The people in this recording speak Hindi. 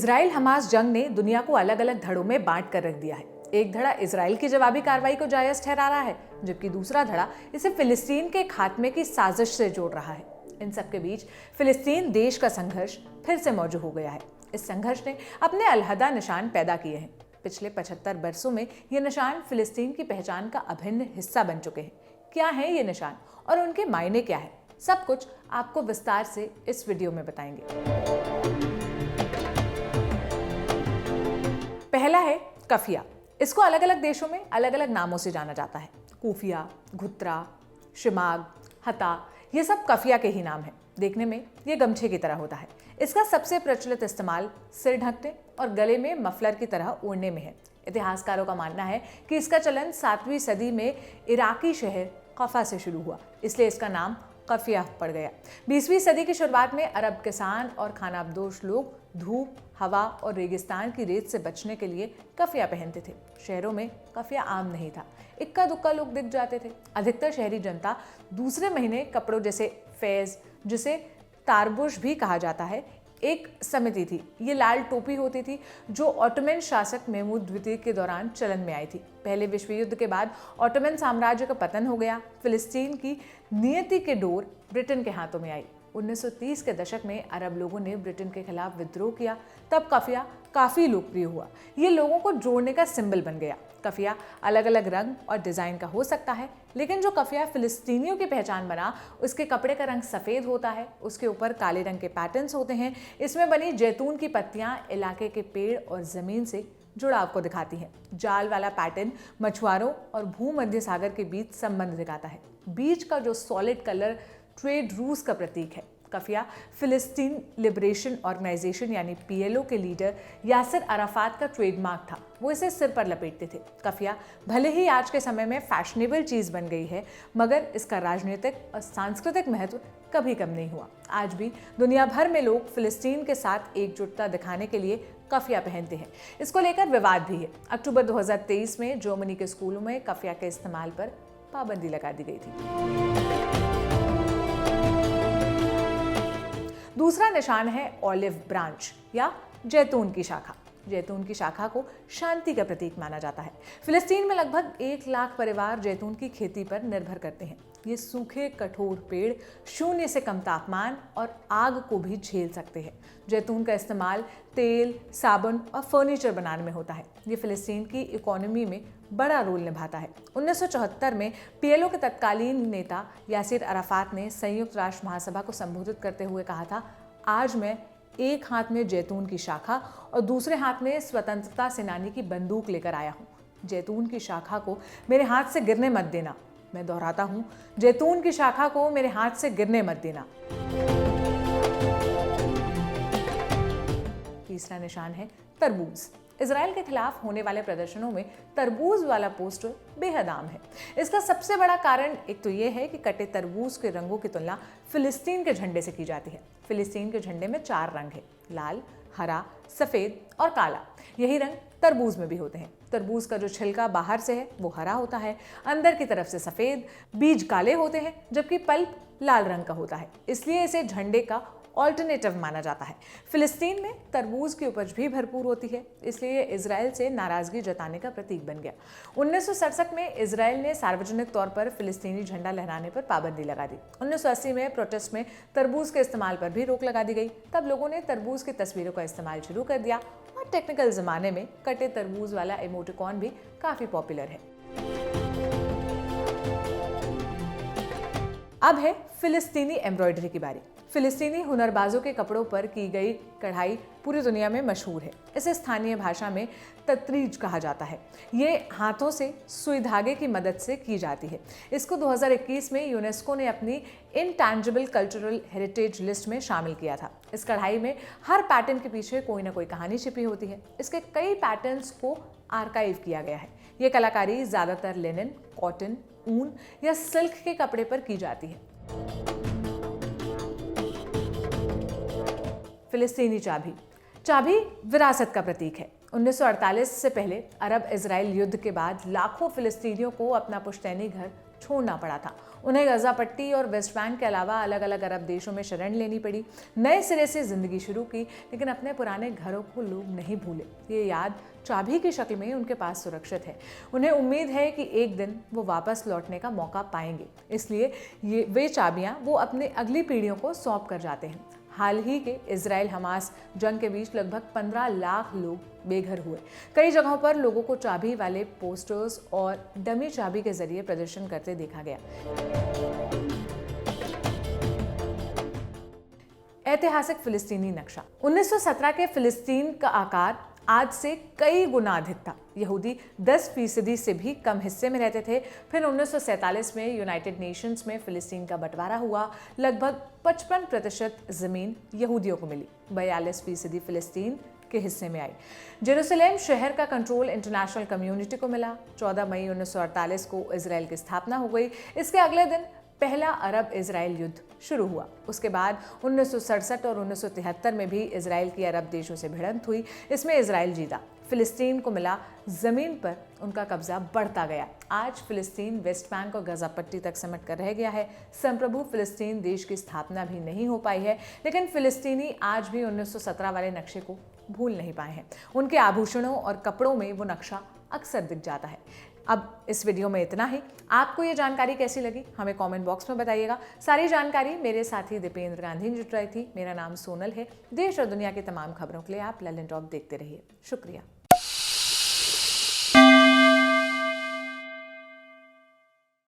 इजराइल हमास जंग ने दुनिया को अलग अलग धड़ों में बांट कर रख दिया है। एक धड़ा इजराइल की जवाबी कार्रवाई को जायज ठहरा रहा है, जबकि दूसरा धड़ा इसे फिलिस्तीन के खात्मे की साजिश से जोड़ रहा है। इन सबके बीच फिलिस्तीन देश का संघर्ष फिर से मौजू हो गया है। इस संघर्ष ने अपने अलहदा निशान पैदा किए हैं। पिछले 75 बरसों में ये निशान फिलिस्तीन की पहचान का अभिन्न हिस्सा बन चुके हैं। क्या है ये निशान और उनके मायने क्या है, सब कुछ आपको विस्तार से इस वीडियो में बताएंगे। पहला है कफिया। इसको अलग अलग देशों में अलग अलग नामों से जाना जाता है। कूफिया, घुत्रा, शिमाग, हता, ये सब कफिया के ही नाम है। देखने में ये गमछे की तरह होता है। इसका सबसे प्रचलित इस्तेमाल सिर ढकने और गले में मफलर की तरह ओढ़ने में है। इतिहासकारों का मानना है कि इसका चलन 7वीं सदी में इराकी शहर कफा से शुरू हुआ, इसलिए इसका नाम कफिया पड़ गया। 20वीं सदी की शुरुआत में अरब किसान और खानाबदोश लोग धूप, हवा और रेगिस्तान की रेत से बचने के लिए कफिया पहनते थे। शहरों में कफिया आम नहीं था, इक्का दुक्का लोग दिख जाते थे। अधिकतर शहरी जनता दूसरे महीने कपड़ों जैसे फैज, जिसे तारबुश भी कहा जाता है, एक समिति थी। ये लाल टोपी होती थी जो ऑटोमन शासक महमूद द्वितीय के दौरान चलन में आई थी। पहले विश्व युद्ध के बाद ऑटोमन साम्राज्य का पतन हो गया। फिलिस्तीन की नियति के डोर ब्रिटेन के हाथों में आई। 1930 के दशक में अरब लोगों ने ब्रिटेन के खिलाफ विद्रोह किया। तब कफिया काफ़ी लोकप्रिय हुआ। ये लोगों को जोड़ने का सिंबल बन गया। कफिया अलग अलग रंग और डिज़ाइन का हो सकता है, लेकिन जो कफिया फिलिस्तीनियों की पहचान बना, उसके कपड़े का रंग सफ़ेद होता है, उसके ऊपर काले रंग के पैटर्न्स होते हैं। इसमें बनी जैतून की पत्तियां इलाके के पेड़ और ज़मीन से जुड़ाव को दिखाती हैं। जाल वाला पैटर्न मछुआरों और भूमध्य सागर के बीच संबंध दिखाता है। बीच का जो सॉलिड कलर ट्रेड रूस का प्रतीक है। कफिया फिलिस्तीन लिबरेशन ऑर्गेनाइजेशन यानी PLO के लीडर यासिर अराफात का ट्रेडमार्क था। वो इसे सिर पर लपेटते थे। कफिया भले ही आज के समय में फैशनेबल चीज़ बन गई है, मगर इसका राजनीतिक और सांस्कृतिक महत्व कभी कम नहीं हुआ। आज भी दुनिया भर में लोग फिलिस्तीन के साथ एकजुटता दिखाने के लिए कफिया पहनते हैं। इसको लेकर विवाद भी है। अक्टूबर 2023 में जर्मनी के स्कूलों में कफिया के इस्तेमाल पर पाबंदी लगा दी गई थी। दूसरा निशान है ऑलिव ब्रांच या जैतून की शाखा। जैतून की शाखा को शांति का प्रतीक माना जाता है। फिलिस्तीन में लगभग 1 लाख परिवार जैतून की खेती पर निर्भर करते हैं। ये सूखे कठोर पेड़ 0 से कम तापमान और आग को भी झेल सकते हैं। जैतून का इस्तेमाल तेल, साबुन और फर्नीचर बनाने में होता है। ये फिलिस्तीन की इकोनॉमी में बड़ा रोल निभाता है। 1974 में PLO के तत्कालीन नेता यासिर अराफात ने संयुक्त राष्ट्र महासभा को संबोधित करते हुए कहा था, आज मैं एक हाथ में जैतून की शाखा और दूसरे हाथ में स्वतंत्रता सेनानी की बंदूक लेकर आया हूँ। जैतून की शाखा को मेरे हाथ से गिरने मत देना। मैं दोहराता हूँ, जैतून की शाखा को मेरे हाथ से गिरने मत देना। तीसरा निशान है तरबूज। इजराइल के खिलाफ होने वाले प्रदर्शनों में तरबूज वाला पोस्टर बेहद आम है। इसका सबसे बड़ा कारण एक तो ये है कि कटे तरबूज के रंगों की तुलना फिलिस्तीन के झंडे से की जाती है। फिलिस्तीन के झंडे में 4 रंग है, लाल, हरा, सफ़ेद और काला। यही रंग तरबूज में भी होते हैं। तरबूज का जो छिलका बाहर से है वो हरा होता है, अंदर की तरफ से सफ़ेद, बीज काले होते हैं, जबकि पल्प लाल रंग का होता है। इसलिए इसे झंडे का ऑल्टरनेटिव माना जाता है। फिलिस्तीन में तरबूज की उपज भी भरपूर होती है, इसलिए इजराइल से नाराजगी जताने का प्रतीक बन गया। 1967 में इजराइल ने सार्वजनिक तौर पर फिलिस्तीनी झंडा लहराने पर पाबंदी लगा दी। 1980 में प्रोटेस्ट में तरबूज के इस्तेमाल पर भी रोक लगा दी गई। तब लोगों ने तरबूज की तस्वीरों का इस्तेमाल शुरू कर दिया और टेक्निकल ज़माने में कटे तरबूज वाला इमोटिकॉन भी काफ़ी पॉपुलर है। अब है फिलिस्तीनी एम्ब्रॉयडरी की बारी। फिलिस्तीनी हुनरबाजों के कपड़ों पर की गई कढ़ाई पूरी दुनिया में मशहूर है। इसे स्थानीय भाषा में तत्रीज कहा जाता है। ये हाथों से सुई धागे की मदद से की जाती है। इसको 2021 में यूनेस्को ने अपनी इनटैंजिबल कल्चरल हेरिटेज लिस्ट में शामिल किया था। इस कढ़ाई में हर पैटर्न के पीछे कोई ना कोई कहानी छिपी होती है। इसके कई पैटर्न्स को आर्काइव किया गया है। ये कलाकारी ज़्यादातर लिनन, कॉटन, ऊन या सिल्क के कपड़े पर की जाती है। फिलिस्तीनी चाबी। चाबी विरासत का प्रतीक है। 1948 से पहले अरब इजराइल युद्ध के बाद लाखों फिलिस्तीनियों को अपना पुश्तैनी घर छोड़ना पड़ा था। उन्हें गाजा पट्टी और वेस्ट बैंक के अलावा अलग अलग अरब देशों में शरण लेनी पड़ी, नए सिरे से जिंदगी शुरू की, लेकिन अपने पुराने घरों को लोग नहीं भूले। ये याद चाबी की शक्ल में उनके पास सुरक्षित है। उन्हें उम्मीद है कि एक दिन वो वापस लौटने का मौका पाएंगे, इसलिए वे चाबियां वो अपने अगली पीढ़ियों को सौंप कर जाते हैं। हाल ही के इजराइल हमास जंग के बीच लगभग 15 लाख लोग बेघर हुए। कई जगहों पर लोगों को चाबी वाले पोस्टर्स और डमी चाबी के जरिए प्रदर्शन करते देखा गया। ऐतिहासिक फिलिस्तीनी नक्शा। 1917 के फिलिस्तीन का आकार आज से कई गुना अधिक था। यहूदी 10% से भी कम हिस्से में रहते थे। फिर 1947 में यूनाइटेड नेशंस में फिलिस्तीन का बंटवारा हुआ। लगभग 55% जमीन यहूदियों को मिली, 42% फिलिस्तीन के हिस्से में आई। जेरूसलम शहर का कंट्रोल इंटरनेशनल कम्युनिटी को मिला। 14 मई 1948 को इजराइल की स्थापना हो गई। इसके अगले दिन पहला अरब इजराइल युद्ध शुरू हुआ। उसके बाद 1967 और 1973 में भी इजराइल की अरब देशों से भिड़ंत हुई। इसमें इजराइल जीता। फिलिस्तीन को मिला जमीन पर उनका कब्जा बढ़ता गया। आज फिलिस्तीन वेस्ट बैंक और गाजा पट्टी तक सिमट कर रह गया है। संप्रभु फिलिस्तीन देश की स्थापना भी नहीं हो पाई है, लेकिन फिलिस्तीनी आज भी 1917 वाले नक्शे को भूल नहीं पाए हैं। उनके आभूषणों और कपड़ों में वो नक्शा अक्सर दिख जाता है। अब इस वीडियो में इतना ही। आपको ये जानकारी कैसी लगी हमें कमेंट बॉक्स में बताइएगा। सारी जानकारी मेरे साथी दीपेंद्र गांधी ने जुटाई थी। मेरा नाम सोनल है। देश और दुनिया की तमाम खबरों के लिए आप ललन टॉप देखते रहिए। शुक्रिया।